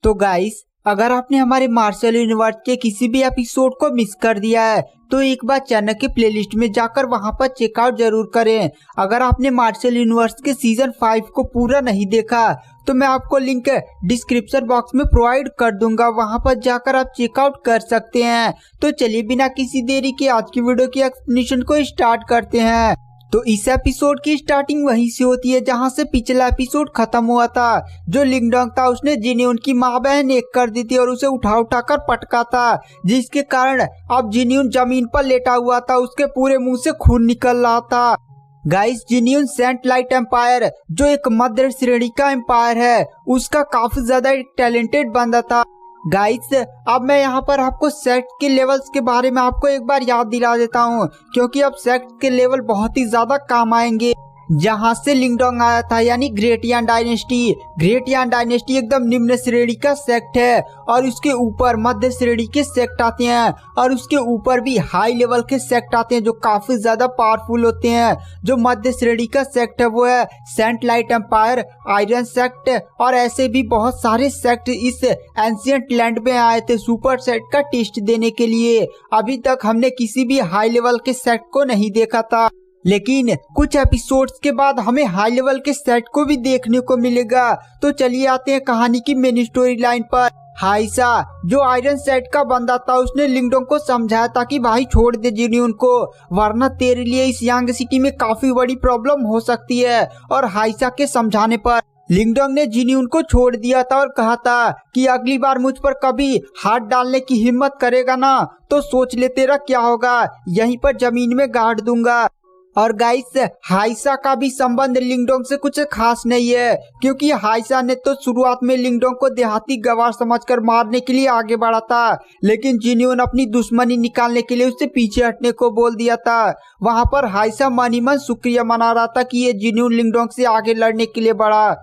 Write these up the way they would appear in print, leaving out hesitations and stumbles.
तो गाइस, अगर आपने हमारे मार्शल यूनिवर्स के किसी भी एपिसोड को मिस कर दिया है तो एक बार चैनल के प्लेलिस्ट में जाकर वहां पर चेकआउट जरूर करें। अगर आपने मार्शल यूनिवर्स के सीजन 5 को पूरा नहीं देखा तो मैं आपको लिंक डिस्क्रिप्शन बॉक्स में प्रोवाइड कर दूंगा, वहां पर जाकर आप चेकआउट कर सकते हैं। तो चलिए बिना किसी देरी के आज की वीडियो की एक्सप्लेनेशन को स्टार्ट करते हैं। तो इस एपिसोड की स्टार्टिंग वहीं से होती है जहां से पिछला एपिसोड खत्म हुआ था। जो लिंगडोंग था उसने जिन्यून की माँ बहन एक कर दी थी और उसे उठा कर पटका था, जिसके कारण अब जिन्यून जमीन पर लेटा हुआ था, उसके पूरे मुंह से खून निकल रहा था। गाइस, जिन्यून सेंट लाइट एम्पायर जो एक मध्य श्रेणी का एम्पायर है उसका काफी ज्यादा टैलेंटेड बंदा था। गाइस, अब मैं यहाँ पर आपको सेक्ट के लेवल्स के बारे में आपको एक बार याद दिला देता हूँ, क्योंकि अब सेक्ट के लेवल बहुत ही ज्यादा काम आएंगे। जहाँ से लिंगडोंग आया था यानी ग्रेट यान डायनेस्टी। ग्रेट यान डायनेस्टी एकदम निम्न श्रेणी का सेक्ट है और उसके ऊपर मध्य श्रेणी के सेक्ट आते हैं और उसके ऊपर भी हाई लेवल के सेक्ट आते हैं जो काफी ज्यादा पावरफुल होते हैं। जो मध्य श्रेणी का सेक्ट है वो है saint light empire, iron sect और ऐसे भी बहुत सारे सेक्ट इस एंशिएंट लैंड में आए थे सुपर सेक्ट का टेस्ट देने के लिए। अभी तक हमने किसी भी हाई लेवल के सेक्ट को नहीं देखा था, लेकिन कुछ एपिसोड्स के बाद हमें हाई लेवल के सेट को भी देखने को मिलेगा। तो चलिए आते हैं कहानी की मेन स्टोरी लाइन पर। हाइसा जो आयरन सेट का बंदा था उसने लिंगडोंग को समझाया था कि भाई छोड़ दे जिन्यून को, वरना तेरे लिए इस यांग सिटी में काफी बड़ी प्रॉब्लम हो सकती है। और हाइसा के समझाने पर लिंगडोंग ने जिन्यून को छोड़ दिया था और कहा था कि अगली बार मुझ पर कभी हाथ डालने की हिम्मत करेगा ना तो सोच ले तेरा क्या होगा, यहीं पर जमीन में गाड़ दूंगा। और गाइस, हाइसा का भी संबंध लिंगडोंग से कुछ खास नहीं है, क्योंकि हाइसा ने तो शुरुआत में लिंगडोंग को देहाती गवार समझकर मारने के लिए आगे बढ़ा था, लेकिन जिन्यून अपनी दुश्मनी निकालने के लिए उससे पीछे हटने को बोल दिया था। वहां पर हाइसा मन ही मन शुक्रिया मना रहा था कि ये जिन्यून लिंगडोंग से आगे लड़ने के लिए बढ़ा,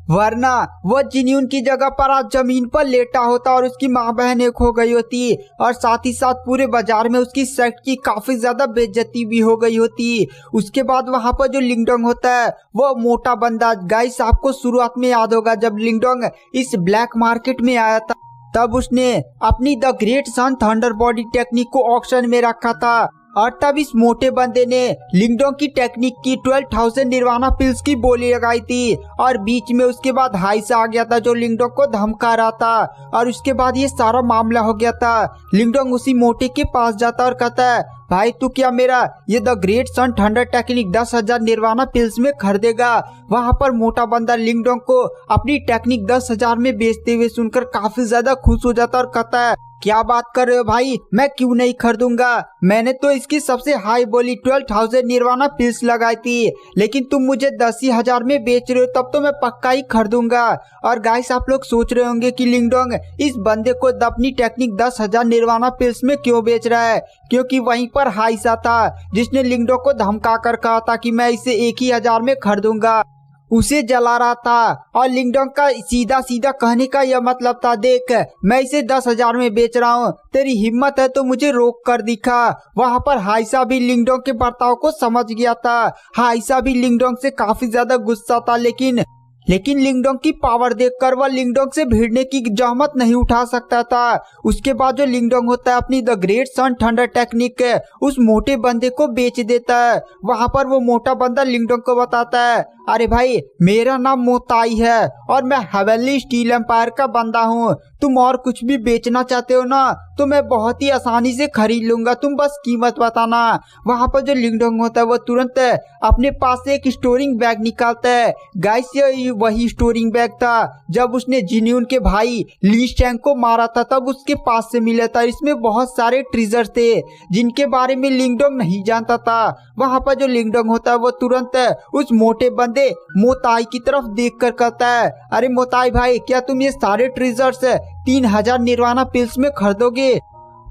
वरना वह जिन्यून की जगह पर आज जमीन पर लेटा होता और उसकी माँ बहन एक हो गई होती और साथ ही साथ पूरे बाजार में उसकी सेक्ट की काफी ज्यादा बेइज्जती भी हो गई होती। उसके बाद वहां पर जो लिंगडोंग होता है वो मोटा बंदा, गाइस आपको शुरुआत में याद होगा जब लिंगडोंग इस ब्लैक मार्केट में आया था तब उसने अपनी the great sun thunder body technique को ऑक्शन में रखा था और तब इस मोटे बंदे ने लिंगडोंग की टेक्निक की 12,000 निर्वाणा पिल्स की बोली लगाई थी। और बीच में उसके बाद हाइसा आ गया था जो लिंगडोंग को धमका रहा था और उसके बाद ये सारा मामला हो गया था। लिंगडोंग उसी मोटे के पास जाता और कहता है, भाई तू क्या मेरा ये the great sun thunder technique 10,000 Nirvana pills में खरीदेगा? वहां पर मोटा बंदा लिंगडोंग को अपनी टेक्निक 10,000 में बेचते हुए सुनकर काफी ज्यादा खुश हो जाता और कहता है, क्या बात कर रहे हो भाई, मैं क्यों नहीं खरीदूंगा, मैंने तो इसकी सबसे हाई बोली 12,000 निर्वाणा पिल्स लगाई थी, लेकिन तुम मुझे 10,000 में बेच रहे हो तब तो मैं पक्का ही खरीदूंगा। और गाइस आप लोग सोच रहे होंगे कि लिंगडोंग इस बंदे को अपनी टेक्निक 10,000 निर्वाणा पिल्स में क्यों बेच रहा है, क्योंकि वहीं पर हाइसा था जिसने लिंगडोंग को धमका कर कहा था कि मैं इसे 1,000 में खरीदूंगा, उसे जला रहा था। और लिंगडोंग का सीधा सीधा कहने का यह मतलब था, देख मैं इसे 10,000 में बेच रहा हूँ, तेरी हिम्मत है तो मुझे रोक कर दिखा। वहां पर हाइसा भी लिंगडोंग के बर्ताव को समझ गया था। हाइसा भी लिंगडोंग से काफी ज्यादा गुस्सा था, लेकिन लिंगडोंग की पावर देखकर वह लिंगडोंग से भिड़ने की जहमत नहीं उठा सकता था। उसके बाद जो लिंगडोंग होता है अपनी the great sun thunder technique उस मोटे बंदे को बेच देता है। वहां पर वो मोटा बंदा लिंगडोंग को बताता है, अरे भाई मेरा नाम मोताई है और मैं हेवनली स्टील एम्पायर का बंदा हूँ, तुम और कुछ भी बेचना चाहते हो ना तो मैं बहुत ही आसानी से खरीद लूंगा, तुम बस कीमत बताना। वहां पर जो लिंगडोंग होता है वो तुरंत अपने पास से एक स्टोरिंग बैग निकालता है। गाइस ये वही स्टोरिंग बैग था जब उसने जिन्यून के भाई ली शैंग को मारा था तब उसके पास से मिला था। इसमें बहुत सारे ट्रेजर थे जिनके बारे में लिंगडोंग नहीं जानता था। वहां पर जो लिंगडोंग होता है वो तुरंत उस मोटे बंदे मोताई की तरफ देखकर कहता है, अरे मोताई भाई क्या तुम ये सारे ट्रेजर्स 3,000 निर्वाणा पिल्स में खरीदोगे?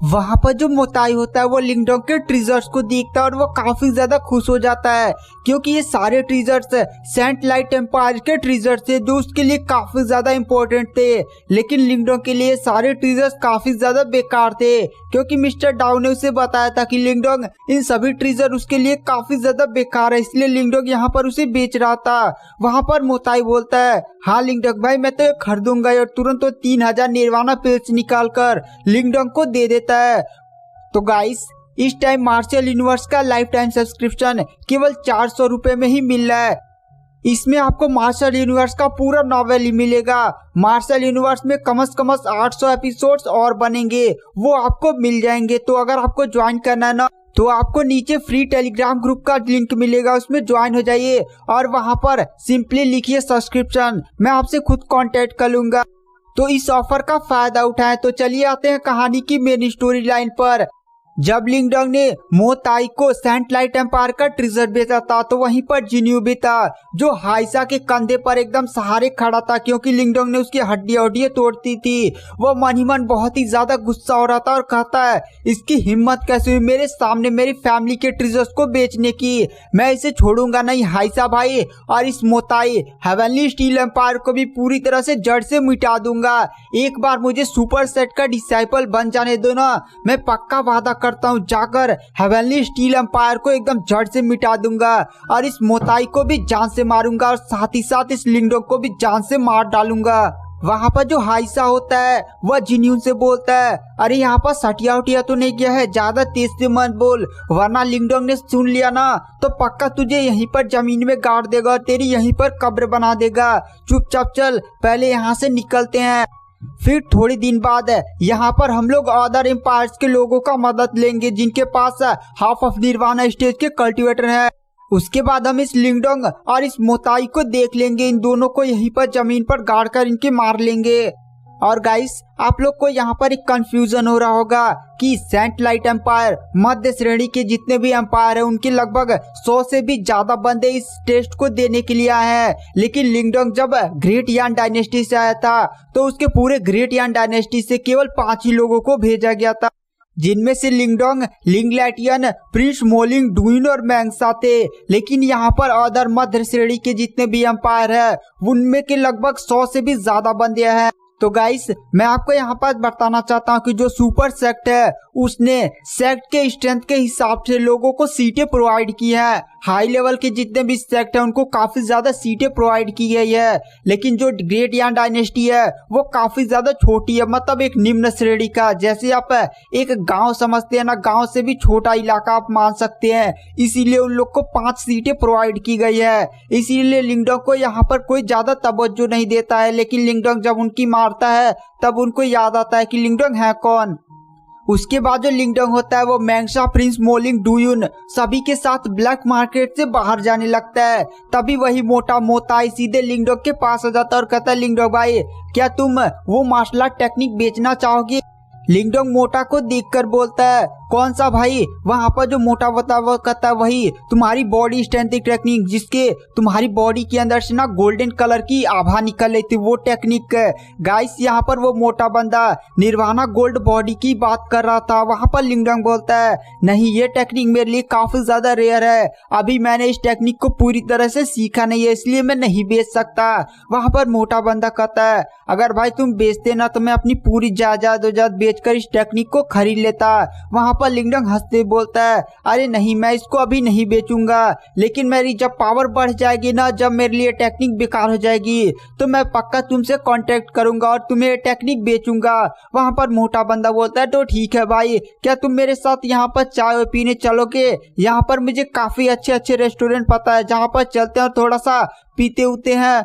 वहाँ पर जो मोताई होता है वो लिंगडोंग के ट्रेजर्स को देखता है और वो काफी ज्यादा खुश हो जाता है क्योंकि ये सारे ट्रेजर्स सेंट लाइट एम्पायर के ट्रेजर्स थे जो उसके लिए काफी ज्यादा इम्पोर्टेंट थे। लेकिन लिंगडोंग के लिए सारे ट्रेजर्स काफी ज्यादा बेकार थे क्योंकि मिस्टर डाउ ने उसे बताया था कि लिंगडोंग इन सभी ट्रेजर उसके लिए काफी ज्यादा बेकार है, इसलिए लिंगडोंग यहाँ पर उसे बेच रहा था। वहाँ पर मोताई बोलता है, हाँ लिंगडोंग भाई मैं तो ये खरीदूंगा, और तुरंत तो 3000 निर्वाणा पिल्स निकाल कर लिंगडोंग को दे देता है। तो गाइस इस टाइम मार्शल यूनिवर्स का लाइफ टाइम सब्सक्रिप्शन केवल 400 रुपए में ही मिल रहा है। इसमें आपको मार्शल यूनिवर्स का पूरा नॉवेल ही मिलेगा। मार्शल यूनिवर्स में कम से कम 800 एपिसोड्स और बनेंगे, वो आपको मिल जाएंगे। तो अगर आपको ज्वाइन करना है ना तो आपको नीचे फ्री टेलीग्राम ग्रुप का लिंक मिलेगा, उसमें ज्वाइन हो जाइए और वहां पर सिंपली लिखिए सब्सक्रिप्शन, मैं आपसे खुद कांटेक्ट कर लूंगा। तो इस ऑफर का फायदा उठाएं। तो चलिए आते हैं कहानी की मेन स्टोरी लाइन पर। जब लिंगडोंग ने मोताई को सेंट लाइट एम्पायर का ट्रेजर बेचा था तो वहीं पर जिन्यू भी था जो हाइसा के कंधे पर एकदम सहारे खड़ा था क्योंकि लिंगडोंग ने उसकी हड्डियां तोड़ती थी। वो मन ही मन बहुत ही ज्यादा गुस्सा हो रहा था और कहता है, इसकी हिम्मत कैसे हुई मेरे सामने मेरी फैमिली के ट्रेजर्स को बेचने की, मैं इसे छोड़ूंगा नहीं हाइसा भाई, और इस मोताई हेवनली स्टील एम्पायर को भी पूरी तरह से जड़ से मिटा दूंगा। एक बार मुझे सुपर सेट का डिसाइपल बन जाने दो ना, मैं पक्का वादा करता हूँ जाकर हेवनली स्टील एम्पायर को एकदम जड़ से मिटा दूंगा और इस मोताई को भी जान से मारूंगा और साथ ही साथ इस लिंगडोंग को भी जान से मार डालूंगा। वहाँ पर जो हाइसा होता है वह जिन्यून से बोलता है, अरे यहाँ पर सटिया उटिया तो नहीं गया है, ज्यादा तेज से मत बोल वरना लिंगडोंग ने सुन लिया ना तो पक्का तुझे यहीं पर जमीन में गाड़ देगा, तेरी यहीं पर कब्र बना देगा। चुपचाप चल, पहले यहाँ से निकलते हैं। फिर थोड़ी दिन बाद यहाँ पर हम लोग अदर एम्पायर्स के लोगों का मदद लेंगे जिनके पास हाफ ऑफ निर्वाणा स्टेज के कल्टीवेटर हैं। उसके बाद हम इस लिंगडोंग और इस मोताई को देख लेंगे, इन दोनों को यहीं पर जमीन पर गाड़ कर इनके मार लेंगे। और गाइस आप लोग को यहाँ पर एक कंफ्यूजन हो रहा होगा कि सेंट लाइट एम्पायर मध्य श्रेणी के जितने भी एम्पायर है उनके लगभग 100 से भी ज्यादा बंदे इस टेस्ट को देने के लिए आए हैं, लेकिन लिंगडोंग जब ग्रेट यान डायनेस्टी से आया था तो उसके पूरे ग्रेट यान डायनेस्टी से केवल 5 ही लोगों को भेजा गया था, जिनमें से लिंगडोंग, लिंगलैटियन, प्रिंस मोलिंग, डुइन और मैंगसा थे। लेकिन यहाँ पर अदर मध्य श्रेणी के जितने भी एम्पायर है उनमें के लगभग 100 से भी ज्यादा बंदे हैं। तो गाइस मैं आपको यहाँ पर बताना चाहता हूँ कि जो सुपर सेक्ट है उसने सेक्ट के स्ट्रेंथ के हिसाब से लोगों को सीटें प्रोवाइड की है। हाई लेवल के जितने भी सेक्ट है उनको काफी ज्यादा सीटें प्रोवाइड की गई है, लेकिन जो ग्रेट यान डायनेस्टी है वो काफी ज्यादा छोटी है, मतलब एक निम्न श्रेणी का, जैसे आप एक गांव समझते हैं ना, गांव से भी छोटा इलाका आप मान सकते हैं। इसीलिए उन लोग को 5 सीटें प्रोवाइड की गई है। इसीलिए लिंगडोंग को यहाँ पर कोई ज्यादा तवज्जो नहीं देता है, लेकिन लिंगडोंग जब उनकी मारता है तब उनको याद आता है कि लिंगडोंग है कौन। उसके बाद जो लिंगडोंग होता है वो मैंगसा, प्रिंस मोलिंग, डुयुन सभी के साथ ब्लैक मार्केट से बाहर जाने लगता है। तभी वही मोटा मोताई सीधे लिंगडोंग के पास आ जाता है और कहता है, लिंगडोंग भाई क्या तुम वो मार्शल आर्ट टेक्निक बेचना चाहोगे? लिंगडोंग मोटा को देखकर बोलता है, कौन सा भाई? वहाँ पर जो मोटा बतावा कहता है वही तुम्हारी बॉडी स्ट्रेंथ टेक्निक, जिसके तुम्हारी बॉडी के अंदर से ना गोल्डन कलर की आभा निकल रही थी, वो टेक्निक। गाइस यहाँ पर वो मोटा बंदा निर्वाणा गोल्ड बॉडी की बात कर रहा था। वहाँ पर लिंगडोंग बोलता है, नहीं ये टेक्निक मेरे लिए काफी ज्यादा रेयर है, अभी मैंने इस टेक्निक को पूरी तरह से सीखा नहीं है, इसलिए मैं नहीं बेच सकता। वहाँ पर मोटा बंदा कहता है, अगर भाई तुम बेचते ना तो मैं अपनी पूरी जायदाद बेचकर इस टेक्निक को खरीद लेता। वहाँ पर लिंगडोंग हंसते बोलता है, अरे नहीं मैं इसको अभी नहीं बेचूंगा, लेकिन मेरी जब पावर बढ़ जाएगी ना, जब मेरे लिए टेक्निक बेकार हो जाएगी तो मैं पक्का तुमसे कांटेक्ट करूंगा और तुम्हें टेक्निक बेचूंगा। वहाँ पर मोटा बंदा बोलता है, तो ठीक है भाई, क्या तुम मेरे साथ यहाँ पर चाय पीने चलोगे? यहाँ पर मुझे काफी अच्छे रेस्टोरेंट पता है जहाँ पर चलते हैं और थोड़ा सा पीते उते हैं।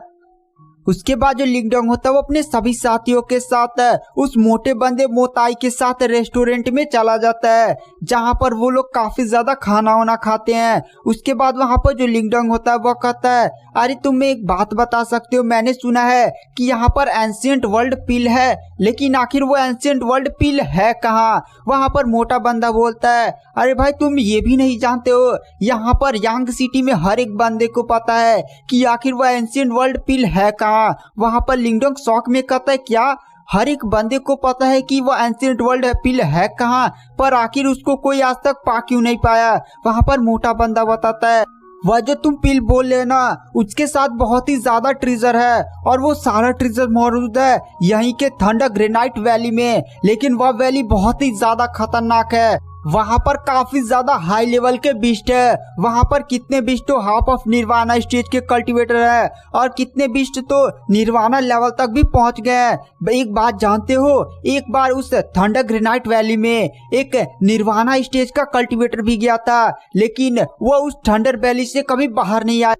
उसके बाद जो लिंगडोंग होता है वो अपने सभी साथियों के साथ उस मोटे बंदे मोताई के साथ रेस्टोरेंट में चला जाता है, जहां पर वो लोग काफी ज्यादा खाना वाना खाते हैं। उसके बाद वहां पर जो लिंगडोंग होता है वो कहता है, अरे तुम एक बात बता सकते हो, मैंने सुना है कि यहाँ पर एंशिएंट वर्ल्ड पिल है, लेकिन आखिर वो एंशिएंट वर्ल्ड पिल है कहाँ? वहां पर मोटा बंदा बोलता है, अरे भाई तुम ये भी नहीं जानते हो, यहाँ पर यांग सिटी में हर एक बंदे को पता है कि आखिर वो एंशिएंट वर्ल्ड पिल है कहाँ। वहां पर लिंगडोंग शौक में कहता है, क्या हर एक बंदे को पता है कि वो एंशिएंट वर्ल्ड पिल है कहाँ, पर आखिर उसको कोई आज तक पा क्यों नहीं पाया। वहाँ पर मोटा बंदा बताता है वह जो तुम पिल बोल रहे ना उसके साथ बहुत ही ज्यादा ट्रेजर है और वो सारा ट्रेजर मौजूद है यहीं के थंडर ग्रेनाइट वैली में, लेकिन वह वैली बहुत ही ज्यादा खतरनाक है। वहाँ पर काफी ज्यादा हाई लेवल के बिस्ट है। वहाँ पर कितने बिस्ट तो हाफ ऑफ निर्वाणा स्टेज के कल्टीवेटर है और कितने बिस्ट तो निर्वाणा लेवल तक भी पहुँच गए हैं। एक बात जानते हो, एक बार उस थंडर ग्रेनाइट वैली में एक निर्वाणा स्टेज का कल्टीवेटर भी गया था, लेकिन वो उस थंडर वैली से कभी बाहर नहीं आया।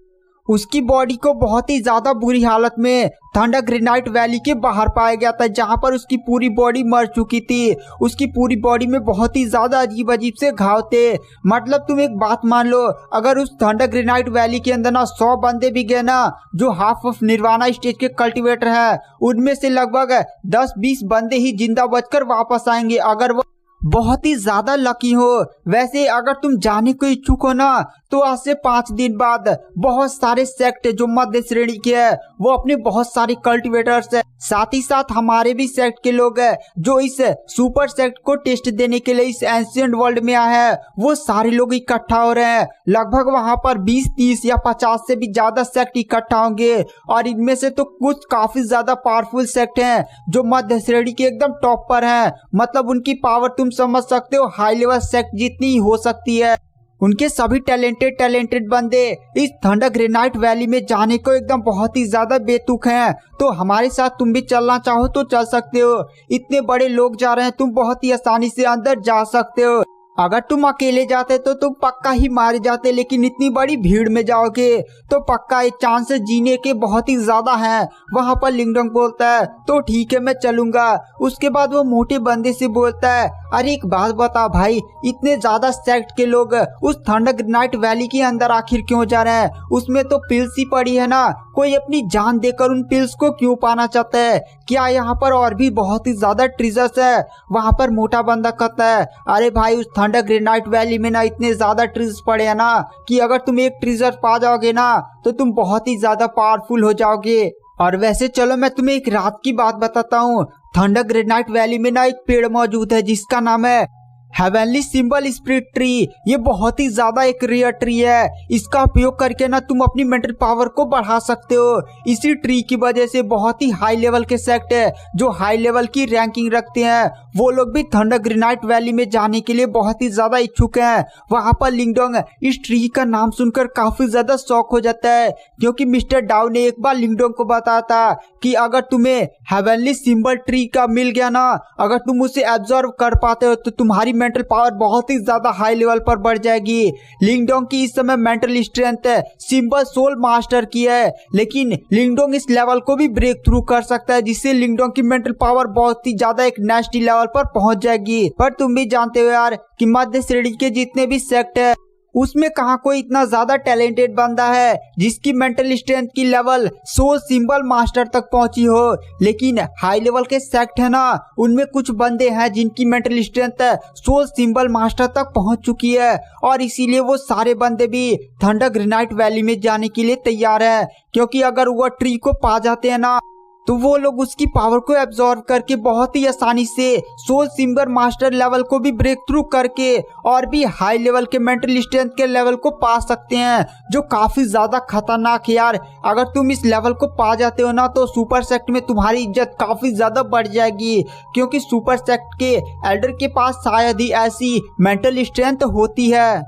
उसकी बॉडी को बहुत ही ज्यादा बुरी हालत में थंडर ग्रेनाइट वैली के बाहर पाया गया था, जहां पर उसकी पूरी बॉडी मर चुकी थी। उसकी पूरी बॉडी में बहुत ही ज्यादा अजीब अजीब से घाव थे। मतलब तुम एक बात मान लो, अगर उस थंडर ग्रेनाइट वैली के अंदर ना 100 बंदे भी गए ना जो हाफ ऑफ निर्वाणा स्टेज के कल्टीवेटर है, उनमें से लगभग 10-20 बंदे ही जिंदा बचकर वापस आएंगे अगर वो बहुत ही ज्यादा लकी हो। वैसे अगर तुम जाने को इच्छुक हो ना तो आज से 5 दिन बाद बहुत सारे सेक्ट जो मध्य श्रेणी के है वो अपने बहुत सारे कल्टीवेटर्स है, साथ ही साथ हमारे भी सेक्ट के लोग हैं जो इस सुपर सेक्ट को टेस्ट देने के लिए इस एंशिएंट वर्ल्ड में आए हैं, वो सारे लोग इकट्ठा हो रहे हैं। लगभग वहां पर 20-30 या 50 से भी ज्यादा सेक्ट इकट्ठा होंगे और इनमें से तो कुछ काफी ज्यादा पावरफुल सेक्ट हैं जो मध्य श्रेणी के एकदम टॉप पर हैं। मतलब उनकी पावर तुम समझ सकते हो हाई लेवल सेक्ट जितनी ही हो सकती है। उनके सभी टैलेंटेड बंदे इस थंडर ग्रेनाइट वैली में जाने को एकदम बहुत ही ज्यादा बेतुक हैं। तो हमारे साथ तुम भी चलना चाहो तो चल सकते हो। इतने बड़े लोग जा रहे हैं, तुम बहुत ही आसानी से अंदर जा सकते हो। अगर तुम अकेले जाते तो तुम पक्का ही मारे जाते, लेकिन इतनी बड़ी भीड़ में जाओगे तो पक्का एक चांस जीने के बहुत ही ज्यादा हैं। वहां पर लिंगडोंग बोलता है तो ठीक है मैं चलूंगा। उसके बाद वो मोटे बंदे से बोलता है अरे एक बात बता भाई, इतने ज्यादा सेक्ट के लोग उस थंडर ग्रेनाइट वैली के अंदर आखिर क्यों जा रहे हैं? उसमें तो पिल्स ही पड़ी है ना, कोई अपनी जान देकर उन पिल्स को क्यों पाना चाहता है? क्या यहाँ पर और भी बहुत ही ज्यादा ट्रेजर्स है? वहाँ पर मोटा बंदा कहता है अरे भाई उस थंडर ग्रेनाइट वैली में ना इतने ज्यादा ट्रेजर्स पड़े हैं ना कि अगर तुम एक ट्रेजर पा जाओगे ना तो तुम बहुत ही ज्यादा पावरफुल हो जाओगे। और वैसे चलो मैं तुम्हें एक रात की बात बताता हूँ। थंडर ग्रेनाइट वैली में ना एक पेड़ मौजूद है जिसका नाम है हेवनली सिंबल स्पिरिट ट्री। ये बहुत ही ज्यादा एक रेयर ट्री है। इसका उपयोग करके ना तुम अपनी मेंटल पावर को बढ़ा सकते हो। इसी ट्री की वजह से बहुत ही हाई लेवल के सेक्ट है जो हाई लेवल की रैंकिंग रखते हैं, वो लोग भी थंडर ग्रेनाइट वैली में जाने के लिए बहुत ही ज्यादा इच्छुक हैं। वहां पर लिंगडोंग इस ट्री का नाम सुनकर काफी ज्यादा शौक हो जाता है, क्योंकि मिस्टर डाउ ने एक बार लिंगडोंग को बताया था कि अगर तुम्हें हेवनली सिंबल ट्री का मिल गया ना, अगर तुम उसे एब्जॉर्व कर पाते हो तो तुम्हारी मेंटल पावर बहुत ही ज्यादा हाई लेवल पर बढ़ जाएगी। लिंगडोंग की इस समय mental strength symbol soul master की है, लेकिन लिंगडोंग इस लेवल को भी ब्रेक थ्रू कर सकता है जिससे लिंगडोंग की मेंटल पावर बहुत ही ज्यादा एक नेक्स्ट लेवल पर पहुंच जाएगी। पर तुम भी जानते हो यार कि मध्य श्रेणी के जितने भी सेक्ट है उसमें कहाँ कोई इतना ज्यादा टैलेंटेड बंदा है जिसकी मेंटल स्ट्रेंथ की लेवल सोल सिंबल मास्टर तक पहुंची हो। लेकिन हाई लेवल के सेक्ट है ना, उनमें कुछ बंदे हैं जिनकी mental strength soul symbol master तक पहुंच चुकी है और इसीलिए वो सारे बंदे भी थंडर ग्रेनाइट वैली में जाने के लिए तैयार है, क्योंकि अगर वो ट्री को पा जाते हैं ना तो वो लोग उसकी पावर को एब्जॉर्व करके बहुत ही आसानी से सोल सिंबल मास्टर लेवल को भी ब्रेक थ्रू करके और भी हाई लेवल के मेंटल स्ट्रेंथ के लेवल को पा सकते हैं, जो काफी ज्यादा खतरनाक है यार। अगर तुम इस लेवल को पा जाते हो ना तो सुपर सेक्ट में तुम्हारी इज्जत काफी ज्यादा बढ़ जाएगी, क्योंकि सुपर सेक्ट के एल्डर के पास शायद ही ऐसी मेंटल स्ट्रेंथ होती है।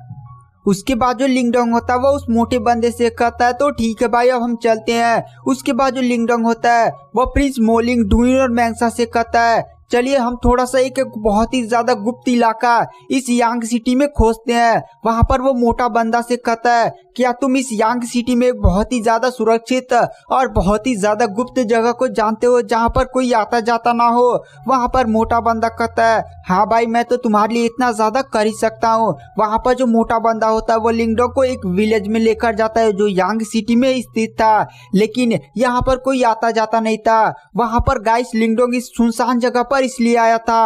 उसके बाद जो लिंगडोंग होता है वो उस मोटे बंदे से कहता है तो ठीक है भाई अब हम चलते हैं। उसके बाद जो लिंगडोंग होता है वो प्रिंस मोलिंग डुइन और मैंगसा से कहता है चलिए हम थोड़ा सा एक बहुत ही ज्यादा गुप्त इलाका इस यांग सिटी में खोजते हैं। वहां पर वो मोटा बंदा से कहता है क्या तुम इस यांग सिटी में एक बहुत ही ज्यादा सुरक्षित और बहुत ही ज्यादा गुप्त जगह को जानते हो जहां पर कोई आता जाता ना हो? वहां पर मोटा बंदा कहता है हाँ भाई मैं तो तुम्हारे लिए इतना ज्यादा कर ही सकता हूँ। वहां पर जो मोटा बंदा होता है वो लिंगडोंग को एक विलेज में लेकर जाता है जो यांग सिटी में स्थित था, लेकिन यहाँ पर कोई आता जाता नहीं था। वहां पर गाइस लिंगडोंग इस सुनसान जगह पर इसलिए आया था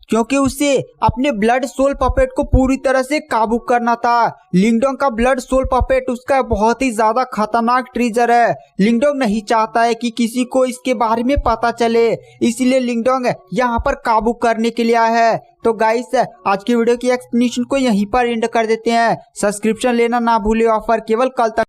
क्योंकि उसे अपने ब्लड सोल पपेट को पूरी तरह से काबू करना था। लिंगडोंग का ब्लड सोल पपेट उसका बहुत ही ज्यादा खतरनाक ट्रीजर है। लिंगडोंग नहीं चाहता है कि किसी को इसके बारे में पता चले, इसलिए लिंगडोंग यहाँ पर काबू करने के लिए आया है। तो गाइस, आज की वीडियो की एक्सप्लेनेशन को यहीं पर एंड कर देते हैं। सब्सक्रिप्शन लेना ना भूले, ऑफर केवल कल तक।